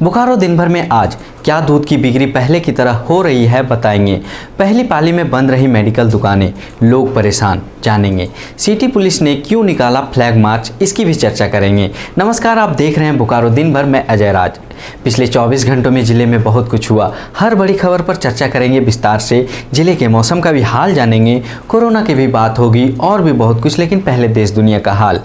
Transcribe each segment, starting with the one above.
बोकारो दिन भर में आज क्या दूध की बिक्री पहले की तरह हो रही है बताएंगे। पहली पाली में बंद रही मेडिकल दुकानें, लोग परेशान, जानेंगे। सिटी पुलिस ने क्यों निकाला फ्लैग मार्च, इसकी भी चर्चा करेंगे। नमस्कार, आप देख रहे हैं बोकारो दिन भर, मैं अजय राज। पिछले 24 घंटों में जिले में बहुत कुछ हुआ। हर बड़ी खबर पर चर्चा करेंगे विस्तार से। जिले के मौसम का भी हाल जानेंगे, कोरोना की भी बात होगी और भी बहुत कुछ। लेकिन पहले देश दुनिया का हाल।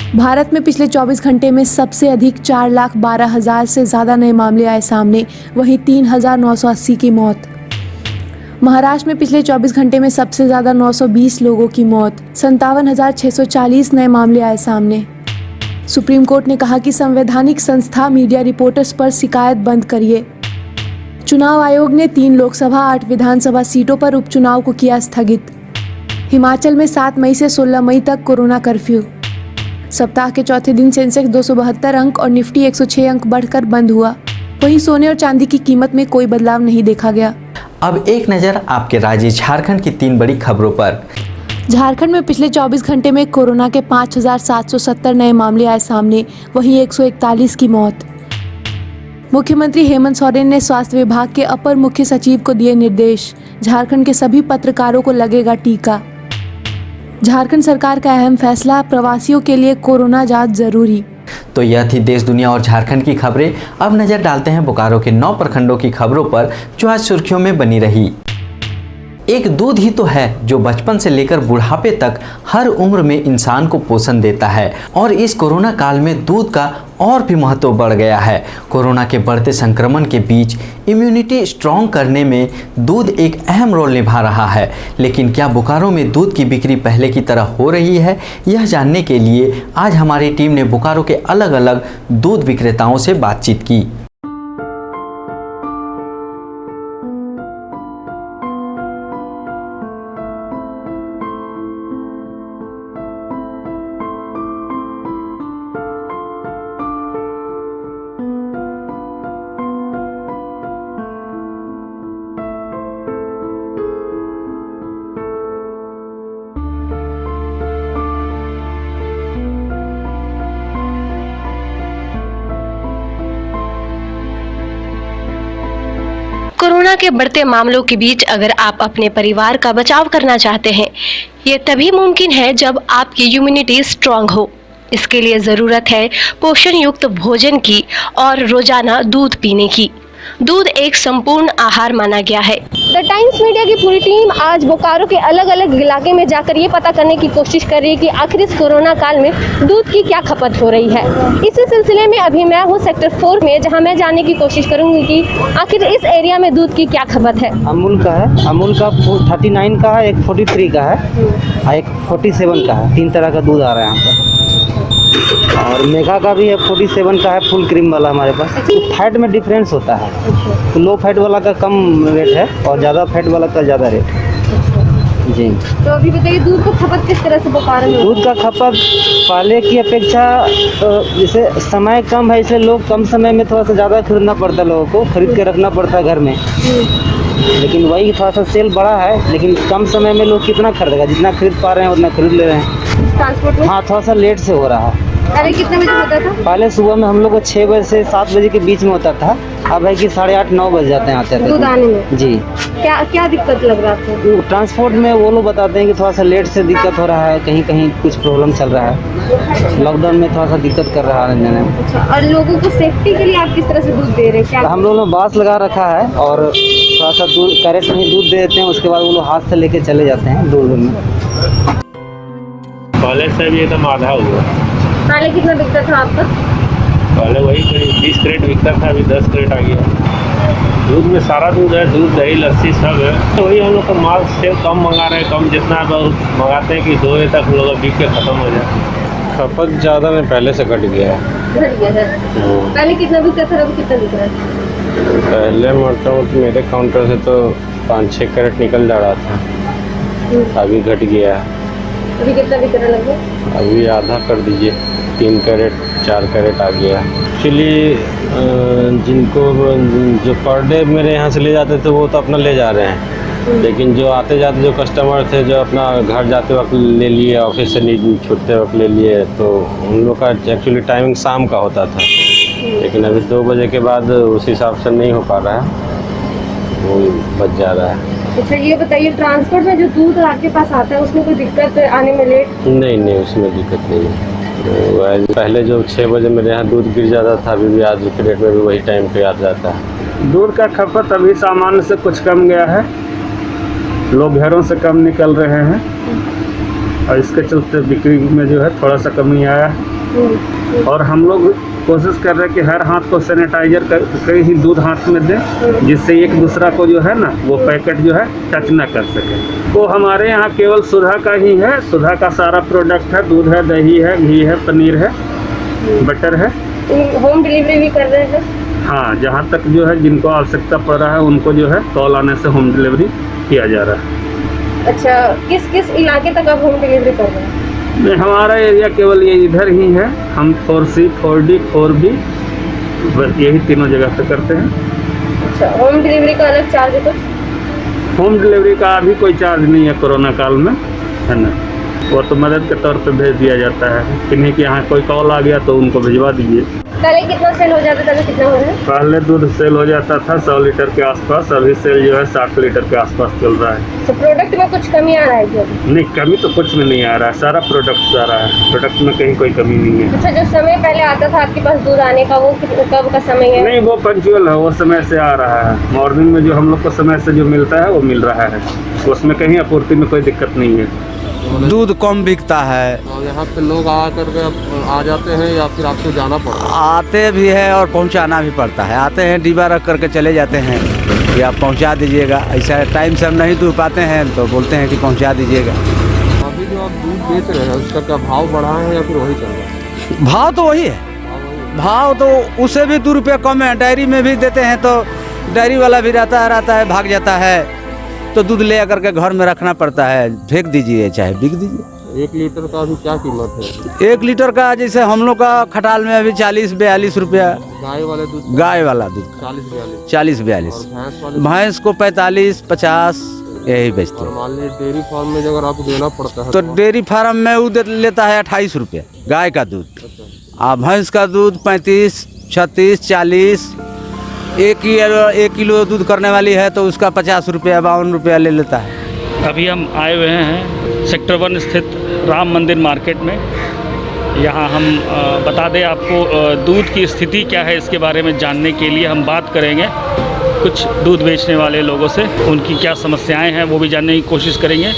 भारत में पिछले 24 घंटे में सबसे अधिक 4,12,000 से ज़्यादा नए मामले आए सामने, वहीं 3,980 की मौत। महाराष्ट्र में पिछले 24 घंटे में सबसे ज़्यादा 920 लोगों की मौत, 57,640 नए मामले आए सामने। सुप्रीम कोर्ट ने कहा कि संवैधानिक संस्था मीडिया रिपोर्टर्स पर शिकायत बंद करिए। चुनाव आयोग ने 3 लोकसभा 8 विधानसभा सीटों पर उपचुनाव को किया स्थगित। हिमाचल में 7 मई से 16 मई तक कोरोना कर्फ्यू। सप्ताह के चौथे दिन सेंसेक्स 272 अंक और निफ्टी 106 अंक बढ़कर बंद हुआ। वहीं सोने और चांदी की कीमत में कोई बदलाव नहीं देखा गया। अब एक नज़र आपके राज्य झारखंड की 3 बड़ी खबरों पर। झारखंड में पिछले 24 घंटे में कोरोना के 5,770 नए मामले आए सामने, वहीं 141 की मौत। मुख्यमंत्री हेमंत सोरेन ने स्वास्थ्य विभाग के अपर मुख्य सचिव को दिए निर्देश। झारखंड के सभी पत्रकारों को लगेगा टीका। झारखंड सरकार का अहम फैसला, प्रवासियों के लिए कोरोना जांच जरूरी। तो यह थी देश दुनिया और झारखंड की खबरें। अब नजर डालते हैं बोकारो के 9 प्रखंडों की खबरों पर जो आज सुर्खियों में बनी रही। एक दूध ही तो है जो बचपन से लेकर बुढ़ापे तक हर उम्र में इंसान को पोषण देता है, और इस कोरोना काल में दूध का और भी महत्व बढ़ गया है। कोरोना के बढ़ते संक्रमण के बीच इम्यूनिटी स्ट्रॉन्ग करने में दूध एक अहम रोल निभा रहा है। लेकिन क्या बोकारो में दूध की बिक्री पहले की तरह हो रही है, यह जानने के लिए आज हमारी टीम ने बोकारो के अलग अलग दूध विक्रेताओं से बातचीत की। कोरोना के बढ़ते मामलों के बीच अगर आप अपने परिवार का बचाव करना चाहते हैं, ये तभी मुमकिन है जब आपकी इम्यूनिटी स्ट्रांग हो। इसके लिए ज़रूरत है पोषण युक्त भोजन की और रोजाना दूध पीने की। दूध एक संपूर्ण आहार माना गया है। द टाइम्स मीडिया की पूरी टीम आज बोकारो के अलग अलग इलाके में जाकर ये पता करने की कोशिश कर रही है कि आखिर इस कोरोना काल में दूध की क्या खपत हो रही है। इसी सिलसिले में अभी मैं हूँ सेक्टर 4 में, जहाँ मैं जानने की कोशिश करूँगी कि आखिर इस एरिया में दूध की क्या खपत है। अमूल का है, अमूल का 39 का है, एक 43 का है और एक 47 का है। 3 तरह का दूध आ रहा है यहाँ पर। और मेघा का भी है, 47 का है, फुल क्रीम वाला हमारे पास। फैट में डिफरेंस होता है, तो लो फैट वाला का कम रेट है और ज़्यादा फैट वाला का ज़्यादा रेट है जी। तो अभी बताइए दूध का खपत किस तरह से बोकारो में? दूध का खपत पहले की अपेक्षा जैसे समय कम है, इसलिए लोग कम समय में थोड़ा सा ज़्यादा खरीदना पड़ता है, लोगों को खरीद के रखना पड़ता है घर में। लेकिन वही थोड़ा सा सेल बड़ा है, लेकिन कम समय में लोग कितना खरीदेगा, जितना खरीद पा रहे हैं उतना खरीद ले रहे हैं। ट्रांसपोर्ट में हाँ, थोड़ा सा लेट से हो रहा है। पहले कितने बजे होता था? पहले सुबह में हम लोग को 6 बजे से 7 बजे के बीच में होता था। अब है कि 8:30-9 बज जाते हैं आते दूध आने में। जी। क्या क्या दिक्कत लग रहा है? ट्रांसपोर्ट में वो लोग बताते हैं कि थोड़ा सा लेट से दिक्कत हो रहा है, कहीं कहीं कुछ प्रॉब्लम चल रहा है। लॉकडाउन में थोड़ा सा दिक्कत कर रहा है जाने। और लोगों को सेफ्टी के लिए आप किस तरह से दूध दे रहे हैं? क्या हम लोगों ने बांस लगा रखा है और थोड़ा सा दूध कैरेट में ही दूध दे देते हैं, उसके बाद वो लोग हाथ से लेके चले जाते हैं दूध में। पहले से भी एकदम आधा हुआ। पहले कितना बिकता था आपका? पहले वही 20 क्रेट बिकता था, अभी 10 क्रेट आ गया। दूध में सारा दूध है, दूध दही लस्सी सब है। तो वही हम लोग का माल से कम मंगा रहे हैं, कम जितना मंगाते हैं कि 2 बजे तक लोग बिक के ख़त्म हो जाए। खपत ज़्यादा नहीं, पहले से घट गया है। घट गया है। पहले कितना बिकता था, अभी कितना बिक रहा है? पहले मोटामोटी मेरे काउंटर से तो 5-6 कैरेट निकल जा रहा था, अभी घट गया है। अभी कितना बिक रहा लगभग? अभी आधा कर दीजिए, 3 कैरेट 4 कैरेट आ गया। एक्चुअली जिनको जो पर डे मेरे यहाँ से ले जाते थे वो तो अपना ले जा रहे हैं, लेकिन जो आते जाते जो कस्टमर थे जो अपना घर जाते वक्त ले लिए, ऑफिस से छूटते वक्त ले लिए, तो उन लोग का एक्चुअली टाइमिंग शाम का होता था। लेकिन अभी 2 बजे के बाद उस हिसाब से नहीं हो पा रहा है, वो बच जा रहा है। अच्छा ये बताइए, ट्रांसपोर्ट में जो दूध आपके पास आता है उसमें कोई दिक्कत आने में लेट? नहीं, उसमें दिक्कत नहीं है। तो पहले जो 6 बजे मेरे यहाँ दूध गिर जाता था, अभी भी आज के डेट में भी वही टाइम पे आ जाता है। दूध का खपत अभी सामान्य से कुछ कम गया है, लोग घरों से कम निकल रहे हैं और इसके चलते बिक्री में जो है थोड़ा सा कमी आया है। और हम लोग कोशिश कर रहे हैं कि हर हाथ को सैनिटाइजर कर ही दूध हाथ में दें, जिससे एक दूसरा को जो है ना वो पैकेट जो है टच ना कर सके। वो हमारे यहाँ केवल सुधा का ही है, सुधा का सारा प्रोडक्ट है, दूध है, दही है, घी है, पनीर है, बटर है। होम डिलीवरी भी कर रहे हैं? हाँ, जहाँ तक जो है जिनको आवश्यकता पड़ रहा है उनको जो है कॉल आने से होम डिलीवरी किया जा रहा है। अच्छा, किस किस इलाके तक आप होम डिलीवरी कर रहे हैं? नहीं, हमारा एरिया केवल ये इधर ही है। हम 4C, 4D, 4B बस यही तीनों जगह पे करते हैं। अच्छा, होम डिलीवरी का अलग चार्ज है कुछ? होम डिलीवरी का अभी कोई चार्ज नहीं है कोरोना काल में, है ना। वो तो मदद के तौर पे भेज दिया जाता है। किन्हीं के यहाँ कोई कॉल आ गया तो उनको भिजवा दीजिए। पहले कितना सेल हो जाता था, अभी कितना हो रहा है? पहले दूध सेल हो जाता था 100 लीटर के आसपास, अभी सेल जो है 60 लीटर के आसपास चल रहा है। तो प्रोडक्ट में कुछ कमी आ रहा है क्या? नहीं, कमी तो कुछ में नहीं आ रहा है, सारा प्रोडक्ट सारा है, प्रोडक्ट में कहीं कोई कमी नहीं है। अच्छा, जो समय पहले आता था आपके पास दूध आने का, वो कब का समय है? नहीं, वो पंक्चुअल है, वो समय से आ रहा है। मॉर्निंग में जो हम लोग को समय से जो मिलता है वो मिल रहा है, उसमें कहीं आपूर्ति में कोई दिक्कत नहीं है। दूध कम बिकता है। और यहाँ पे लोग आ करके आ जाते हैं या फिर आपको जाना पड़ता है? आते भी है और पहुँचाना भी पड़ता है। आते हैं डिब्बा रख करके चले जाते हैं कि आप पहुँचा दीजिएगा। ऐसा टाइम से हम नहीं दूध पाते हैं तो बोलते हैं कि पहुँचा दीजिएगा। अभी जो आप दूध बेच रहे हैं उसका क्या भाव बढ़ा है या फिर वही चल रहा है? भाव तो वही है, भाव तो उससे भी 2 रुपये कम है। डायरी में भी देते हैं तो डायरी वाला भी रहता है, भाग जाता है तो दूध ले आकर के घर में रखना पड़ता है। फेंक दीजिए चाहे बिक दीजिए। 1 लीटर का अभी क्या कीमत है? 1 लीटर का जैसे हम लोग का खटाल में अभी 40-42 रुपया। गाय वाले दूध? गाय वाला दूध 40-42। 40-42। और भैंस वाले? भैंस को 45-50 यही बेचते और हैं। मान लीजिए डेयरी फार्म में अगर आपको देना पड़ता है तो डेयरी फार्म में वो लेता है 28 रुपये गाय का दूध। और भैंस का दूध 35, 36, 40। 1 किलो दूध करने वाली है तो उसका 50 रुपया 52 रुपया ले लेता है। अभी हम आए हुए हैं सेक्टर 1 स्थित राम मंदिर मार्केट में। यहाँ हम बता दें आपको दूध की स्थिति क्या है इसके बारे में जानने के लिए हम बात करेंगे कुछ दूध बेचने वाले लोगों से। उनकी क्या समस्याएं हैं वो भी जानने की कोशिश करेंगे।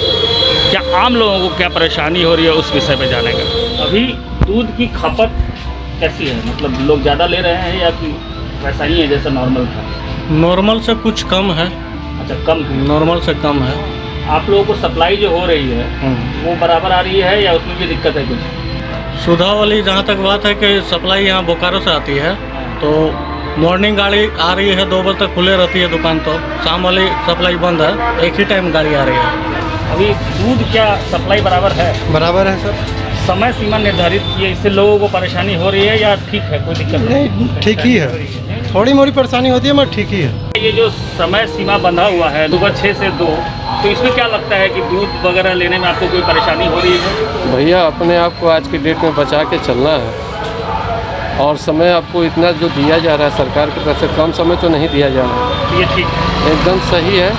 क्या आम लोगों को क्या परेशानी हो रही है उस विषय पे जानेगा। अभी दूध की खपत कैसी है, मतलब लोग ज़्यादा ले रहे हैं या फिर वैसा ही है जैसा नॉर्मल था? नॉर्मल से कुछ कम है। अच्छा, कम है। नॉर्मल से कम है। आप लोगों को सप्लाई जो हो रही है वो बराबर आ रही है या उसमें भी दिक्कत है कुछ? सुधा वाली जहाँ तक बात है कि सप्लाई यहाँ बोकारो से आती है तो मॉर्निंग गाड़ी आ रही है, 2 बजे तक खुले रहती है दुकान, तो शाम वाली सप्लाई बंद है, एक ही टाइम गाड़ी आ रही है। अभी दूध क्या सप्लाई बराबर है? बराबर है सर। समय सीमा निर्धारित की है, इससे लोगों को परेशानी हो रही है या ठीक है, कोई दिक्कत नहीं, ठीक ही है। थोड़ी मोड़ी परेशानी होती है मगर ठीक ही है। ये जो समय सीमा बंधा हुआ है सुबह 6 से 2, तो इसमें क्या लगता है कि दूध वगैरह लेने में आपको कोई परेशानी हो रही है? भैया अपने आप को आज की डेट में बचा के चलना है और समय आपको इतना जो दिया जा रहा है सरकार की तरफ से, कम समय तो नहीं दिया जा रहा है। ये ठीक है, एकदम सही है।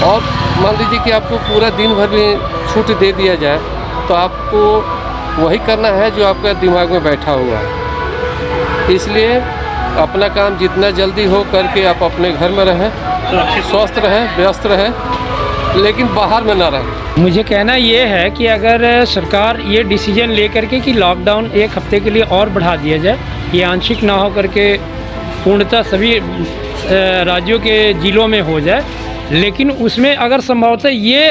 और मान लीजिए कि आपको पूरा दिन भर भी छूट दे दिया जाए तो आपको वही करना है जो आपका दिमाग में बैठा हुआ है। इसलिए अपना काम जितना जल्दी हो करके आप अपने घर में रहें, स्वस्थ रहें, व्यस्त रहें, लेकिन बाहर में ना रहें। मुझे कहना ये है कि अगर सरकार ये डिसीजन ले करके कि लॉकडाउन 1 हफ्ते के लिए और बढ़ा दिया जाए, ये आंशिक ना हो करके पूर्णतः सभी राज्यों के जिलों में हो जाए, लेकिन उसमें अगर संभवतः ये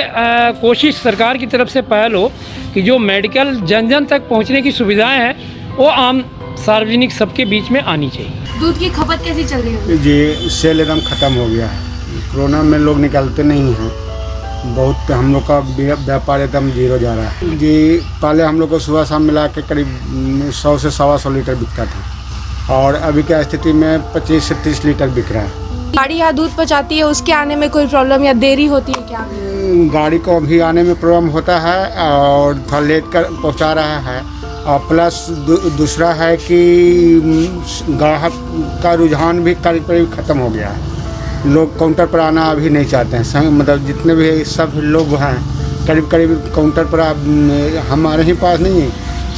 कोशिश सरकार की तरफ से पहल हो कि जो मेडिकल जन जन तक पहुंचने की सुविधाएं हैं वो आम सार्वजनिक सबके बीच में आनी चाहिए। दूध की खपत कैसी चल रही है? जी, सेल एकदम ख़त्म हो गया है। कोरोना में लोग निकलते नहीं हैं, बहुत हम लोग का व्यापार एकदम जीरो जा रहा है। जी, पहले हम लोग को सुबह शाम मिला के करीब 100 से 125 लीटर बिकता था और अभी क्या स्थिति में 25 से 30 लीटर बिक रहा है। गाड़ी यहाँ दूध पहुँचाती है, उसके आने में कोई प्रॉब्लम या देरी होती है क्या? गाड़ी को अभी आने में प्रॉब्लम होता है और थोड़ा लेट कर पहुँचा रहा है, और प्लस दूसरा है कि ग्राहक का रुझान भी करीब करीब ख़त्म हो गया है। लोग काउंटर पर आना अभी नहीं चाहते हैं। मतलब जितने भी सब लोग हैं करीब करीब काउंटर पर हमारे ही पास नहीं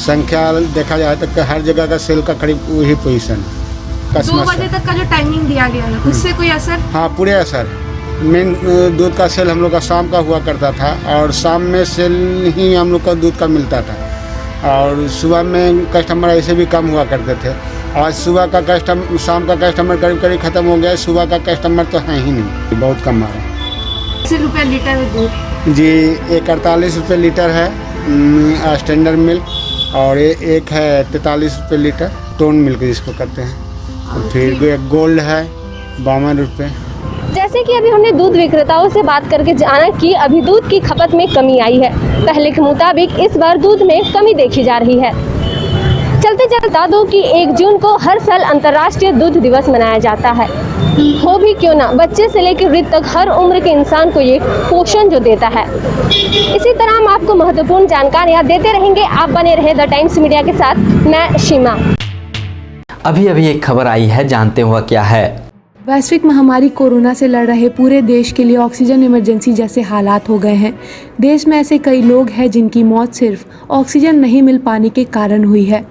संख्या देखा जाए तो हर जगह का सेल का करीब वही पोजीशन है। 2 बजे तक का जो टाइमिंग दिया गया है उससे कोई असर? हाँ, पूरे असर। मेन दूध का सेल हम लोग का शाम का हुआ करता था और शाम में सेल ही हम लोग का दूध का मिलता था और सुबह में कस्टमर ऐसे भी कम हुआ करते थे। आज सुबह का शाम का कस्टमर करीब करीब ख़त्म हो गया। सुबह का कस्टमर तो है ही नहीं, बहुत कम आ रहा है। 80 रुपये लीटर है दूध जी। एक 48 रुपये लीटर है स्टैंडर्ड मिल्क और एक है 43 रुपये लीटर टोन मिल्क जिसको कहते हैं। फिर एक गोल्ड है 52 रुपये। जैसे कि अभी हमने दूध विक्रेताओं से बात करके जाना कि अभी दूध की खपत में कमी आई है। पहले के मुताबिक इस बार दूध में कमी देखी जा रही है। चलते चलते बता दूं कि 1 जून को हर साल अंतर्राष्ट्रीय दूध दिवस मनाया जाता है। हो भी क्यों ना, बच्चे से लेकर वृद्ध तक हर उम्र के इंसान को ये पोषण जो देता है। इसी तरह हम आपको महत्वपूर्ण जानकारियाँ देते रहेंगे। आप बने रहे द टाइम्स मीडिया के साथ। मैं सीमा। अभी अभी एक खबर आई है, जानते हुआ क्या है। वैश्विक महामारी कोरोना से लड़ रहे पूरे देश के लिए ऑक्सीजन इमरजेंसी जैसे हालात हो गए हैं। देश में ऐसे कई लोग हैं जिनकी मौत सिर्फ ऑक्सीजन नहीं मिल पाने के कारण हुई है।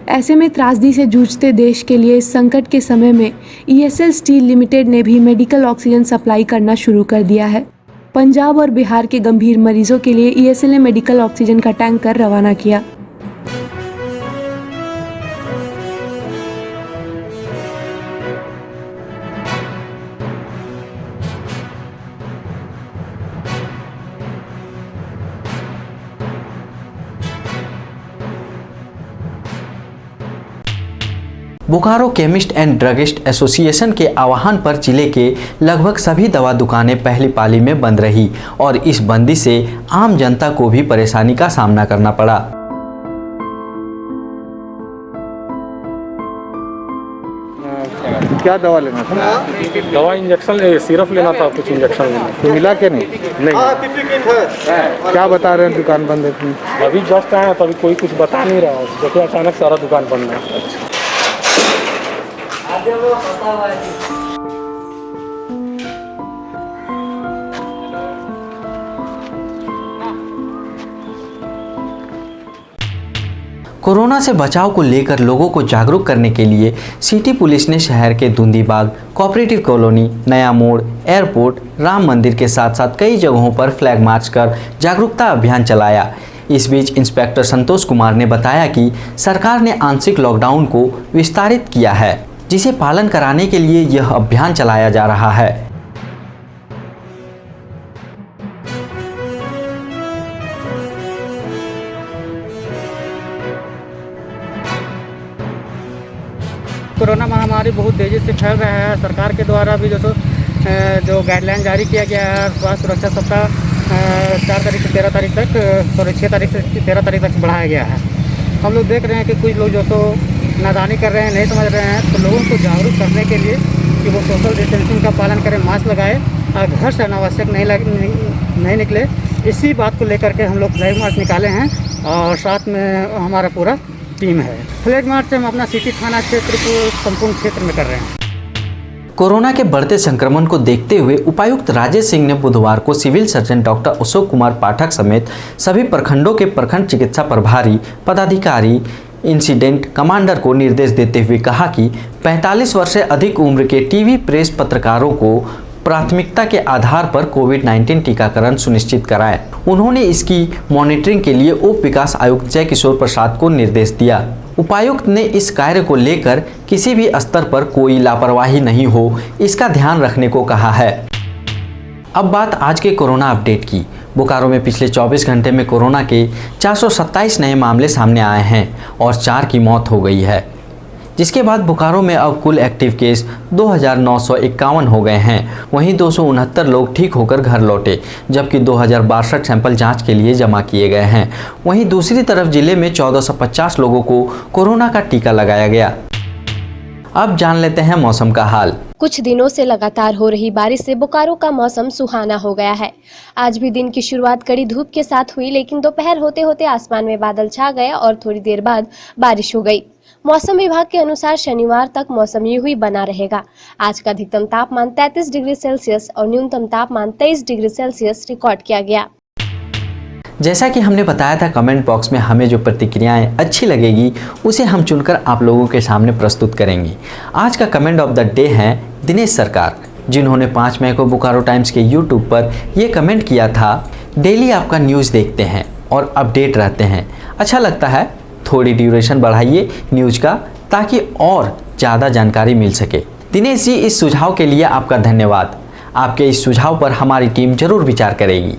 ऐसे में त्रासदी से जूझते देश के लिए इस संकट के समय में ESL स्टील लिमिटेड ने भी मेडिकल ऑक्सीजन सप्लाई करना शुरू कर दिया है। पंजाब और बिहार के गंभीर मरीजों के लिए ESL ने मेडिकल ऑक्सीजन का टैंकर रवाना किया। Bokaro chemist and druggist association के आह्वान पर जिले के लगभग सभी दवा दुकानें पहली पाली में बंद रही और इस बंदी से आम जनता को भी परेशानी का सामना करना पड़ा। क्या दवा लेना था? दवा इंजेक्शन सिरप लेना था, कुछ इंजेक्शन लेना। तो मिला के नहीं? क्या बता रहे हैं दुकान बंद है? अभी जस्ट आए तो अभी कोई कुछ बता नहीं रहा है। देखिए अचानक सारा दुकान बंद है। कोरोना से बचाव को लेकर लोगों को जागरूक करने के लिए सिटी पुलिस ने शहर के धुंधीबाग, कोऑपरेटिव कॉलोनी, नया मोड़, एयरपोर्ट, राम मंदिर के साथ साथ कई जगहों पर फ्लैग मार्च कर जागरूकता अभियान चलाया। इस बीच इंस्पेक्टर संतोष कुमार ने बताया कि सरकार ने आंशिक लॉकडाउन को विस्तारित किया है, जिसे पालन कराने के लिए यह अभियान चलाया जा रहा है। कोरोना महामारी बहुत तेज़ी से फैल रहा है। सरकार के द्वारा भी जो गाइडलाइन जारी किया गया है, स्वास्थ्य सुरक्षा सप्ताह 4 तारीख से 13 तारीख तक, 6 तारीख से 13 तारीख तक बढ़ाया गया है। हम लोग देख रहे हैं कि कुछ लोग नादानी कर रहे हैं, नहीं समझ रहे हैं। तो लोगों को जागरूक करने के लिए कि वो सोशल डिस्टेंसिंग का पालन करें, मास्क लगाएं और घर से अनावश्यक नहीं निकले। इसी बात को लेकर के हम लोग फ्लैग मार्च निकाले हैं और साथ में हमारा पूरा टीम है। फ्लैग मार्च हम अपना सिटी थाना क्षेत्र को संपूर्ण क्षेत्र में कर रहे हैं। कोरोना के बढ़ते संक्रमण को देखते हुए उपायुक्त राजेश सिंह ने बुधवार को civil surgeon doctor Ashok Kumar Pathak समेत सभी प्रखंडों के प्रखंड चिकित्सा प्रभारी, पदाधिकारी, इंसिडेंट कमांडर को निर्देश देते हुए कहा कि 45 वर्ष से अधिक उम्र के टीवी प्रेस पत्रकारों को प्राथमिकता के आधार पर कोविड-19 टीकाकरण सुनिश्चित कराएं। उन्होंने इसकी मॉनिटरिंग के लिए उप विकास आयुक्त जय किशोर प्रसाद को निर्देश दिया। उपायुक्त ने इस कार्य को लेकर किसी भी स्तर पर कोई लापरवाही नहीं हो, इसका ध्यान रखने को कहा है। अब बात आज के कोरोना अपडेट की। बोकारो में पिछले 24 घंटे में कोरोना के 427 नए मामले सामने आए हैं और 4 की मौत हो गई है, जिसके बाद बोकारो में अब कुल एक्टिव केस 2951 हो गए हैं। वहीं 269 लोग ठीक होकर घर लौटे, जबकि 2062 सैंपल जांच के लिए जमा किए गए हैं। वहीं दूसरी तरफ जिले में 1450 लोगों को कोरोना का टीका लगाया गया। अब जान लेते हैं मौसम का हाल। कुछ दिनों से लगातार हो रही बारिश से बोकारो का मौसम सुहाना हो गया है। आज भी दिन की शुरुआत कड़ी धूप के साथ हुई, लेकिन दोपहर होते होते आसमान में बादल छा गए और थोड़ी देर बाद बारिश हो गई। मौसम विभाग के अनुसार शनिवार तक मौसम यूं ही बना रहेगा। आज का अधिकतम तापमान 33 डिग्री सेल्सियस और न्यूनतम तापमान 23 डिग्री सेल्सियस रिकॉर्ड किया गया। जैसा कि हमने बताया था, कमेंट बॉक्स में हमें जो प्रतिक्रियाएं अच्छी लगेगी उसे हम चुनकर आप लोगों के सामने प्रस्तुत करेंगे। आज का कमेंट ऑफ द डे है दिनेश सरकार, जिन्होंने 5 मई को बोकारो टाइम्स के यूट्यूब पर ये कमेंट किया था। डेली आपका न्यूज़ देखते हैं और अपडेट रहते हैं, अच्छा लगता है। थोड़ी ड्यूरेशन बढ़ाइए न्यूज़ का ताकि और ज़्यादा जानकारी मिल सके। दिनेश जी, इस सुझाव के लिए आपका धन्यवाद। आपके इस सुझाव पर हमारी टीम जरूर विचार करेगी।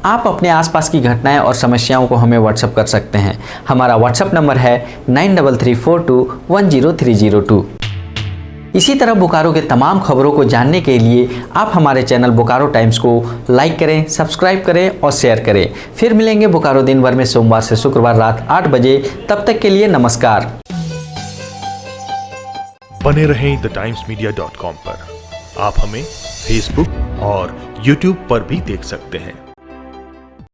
आप अपने आसपास की घटनाएं और समस्याओं को हमें व्हाट्सएप कर सकते हैं। हमारा व्हाट्सएप नंबर है 9334210302। इसी तरह बोकारो के तमाम खबरों को जानने के लिए आप हमारे चैनल बोकारो टाइम्स को लाइक करें, सब्सक्राइब करें और शेयर करें। फिर मिलेंगे बोकारो दिन भर में सोमवार से शुक्रवार रात 8 बजे। तब तक के लिए नमस्कार। बने रहें thetimes media.com पर। आप हमें फेसबुक और यूट्यूब पर भी देख सकते हैं।